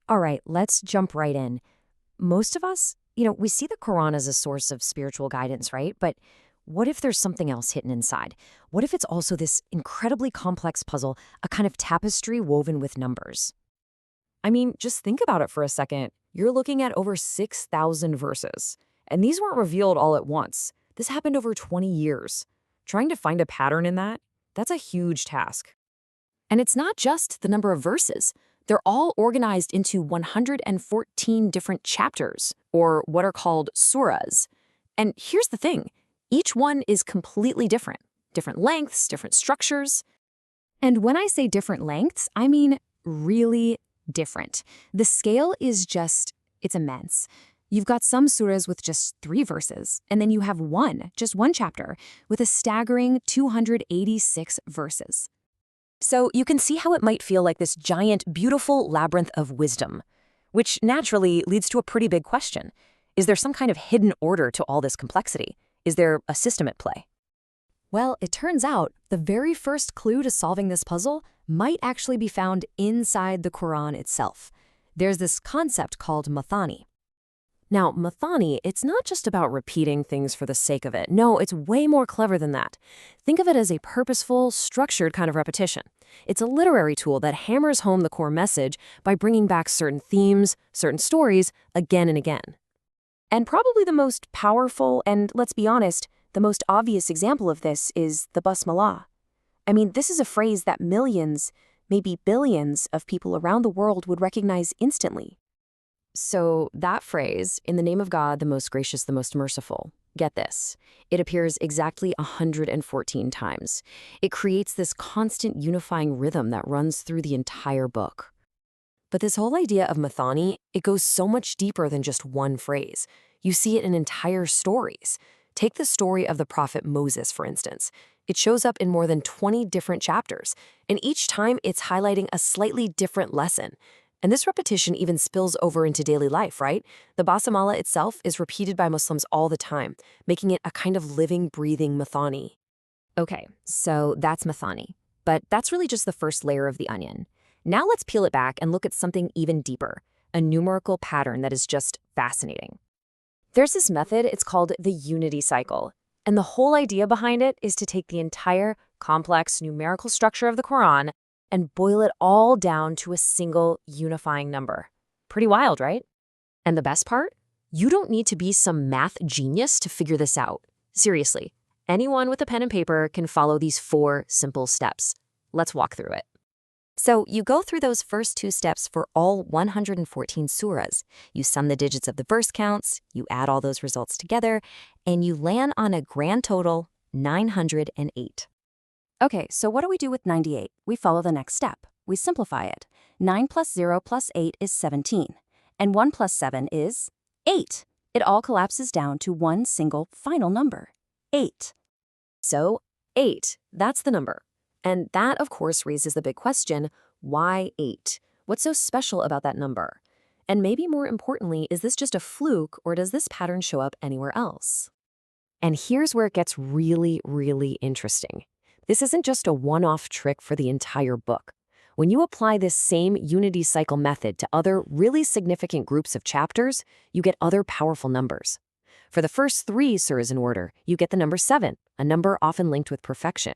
All right, let's jump right in. Most of us, we see the Quran as a source of spiritual guidance, right? But what if there's something else hidden inside? What if it's also this incredibly complex puzzle, a kind of tapestry woven with numbers? I mean, just think about it for a second. You're looking at over 6,000 verses. And these weren't revealed all at once. This happened over 20 years. Trying to find a pattern in that's a huge task. And it's not just the number of verses. They're all organized into 114 different chapters, or what are called surahs. And here's the thing. Each one is completely different. Different lengths, different structures. And when I say different lengths, I mean really different. The scale is it's immense. You've got some surahs with just 3 verses, and then you have just one chapter, with a staggering 286 verses. So you can see how it might feel like this giant, beautiful labyrinth of wisdom, which naturally leads to a pretty big question. Is there some kind of hidden order to all this complexity? Is there a system at play? Well, it turns out the very first clue to solving this puzzle might actually be found inside the Quran itself. There's this concept called mathani. Now, mathani, it's not just about repeating things for the sake of it. No, it's way more clever than that. Think of it as a purposeful, structured kind of repetition. It's a literary tool that hammers home the core message by bringing back certain themes, certain stories, again and again. And probably the most powerful and, let's be honest, the most obvious example of this is the basmalah. I mean, this is a phrase that millions, maybe billions of people around the world would recognize instantly. So that phrase, in the name of God, the most gracious, the most merciful, get this. It appears exactly 114 times. It creates this constant unifying rhythm that runs through the entire book. But this whole idea of mathani, it goes so much deeper than just one phrase. You see it in entire stories. Take the story of the prophet Moses, for instance. It shows up in more than 20 different chapters, and each time it's highlighting a slightly different lesson. And this repetition even spills over into daily life, right? The basmala itself is repeated by Muslims all the time, making it a kind of living, breathing mathani. Okay, so that's mathani. But that's really just the first layer of the onion. Now let's peel it back and look at something even deeper, a numerical pattern that is just fascinating. There's this method, it's called the unity cycle. And the whole idea behind it is to take the entire complex numerical structure of the Quran and boil it all down to a single unifying number. Pretty wild, right? And the best part? You don't need to be some math genius to figure this out. Seriously, anyone with a pen and paper can follow these 4 simple steps. Let's walk through it. So you go through those first 2 steps for all 114 surahs. You sum the digits of the verse counts, you add all those results together, and you land on a grand total 908. Okay, so what do we do with 98? We follow the next step. We simplify it. 9 plus 0 plus 8 is 17. And 1 plus 7 is 8. It all collapses down to one single final number, 8. So 8, that's the number. And that, of course, raises the big question, why 8? What's so special about that number? And maybe more importantly, is this just a fluke, or does this pattern show up anywhere else? And here's where it gets really, really interesting. This isn't just a one-off trick for the entire book. When you apply this same unity cycle method to other really significant groups of chapters, you get other powerful numbers. For the first 3 surahs in order, you get the number 7, a number often linked with perfection.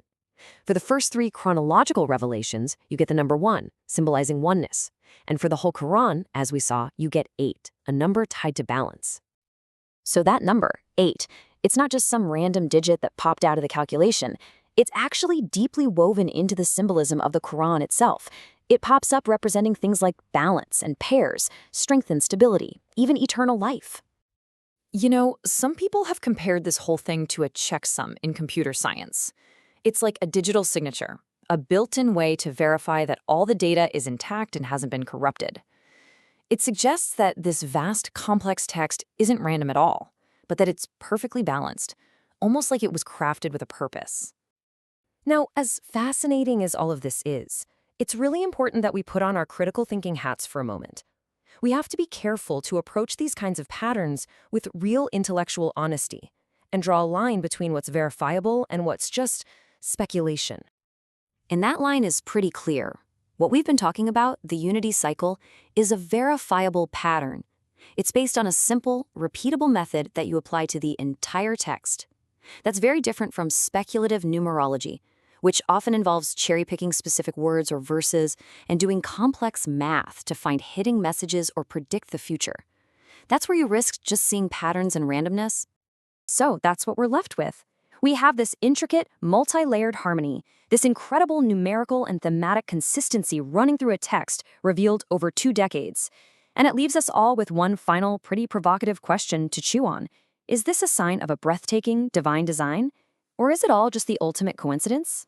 For the first 3 chronological revelations, you get the number 1, symbolizing oneness. And for the whole Quran, as we saw, you get 8, a number tied to balance. So that number, 8, it's not just some random digit that popped out of the calculation. It's actually deeply woven into the symbolism of the Quran itself. It pops up representing things like balance and pairs, strength and stability, even eternal life. You know, some people have compared this whole thing to a checksum in computer science. It's like a digital signature, a built-in way to verify that all the data is intact and hasn't been corrupted. It suggests that this vast, complex text isn't random at all, but that it's perfectly balanced, almost like it was crafted with a purpose. Now, as fascinating as all of this is, it's really important that we put on our critical thinking hats for a moment. We have to be careful to approach these kinds of patterns with real intellectual honesty and draw a line between what's verifiable and what's just speculation. And that line is pretty clear. What we've been talking about, the unity cycle, is a verifiable pattern. It's based on a simple, repeatable method that you apply to the entire text. That's very different from speculative numerology, which often involves cherry-picking specific words or verses and doing complex math to find hidden messages or predict the future. That's where you risk just seeing patterns and randomness. So that's what we're left with. We have this intricate, multi-layered harmony, this incredible numerical and thematic consistency running through a text revealed over 2 decades. And it leaves us all with one final, pretty provocative question to chew on. Is this a sign of a breathtaking, divine design? Or is it all just the ultimate coincidence?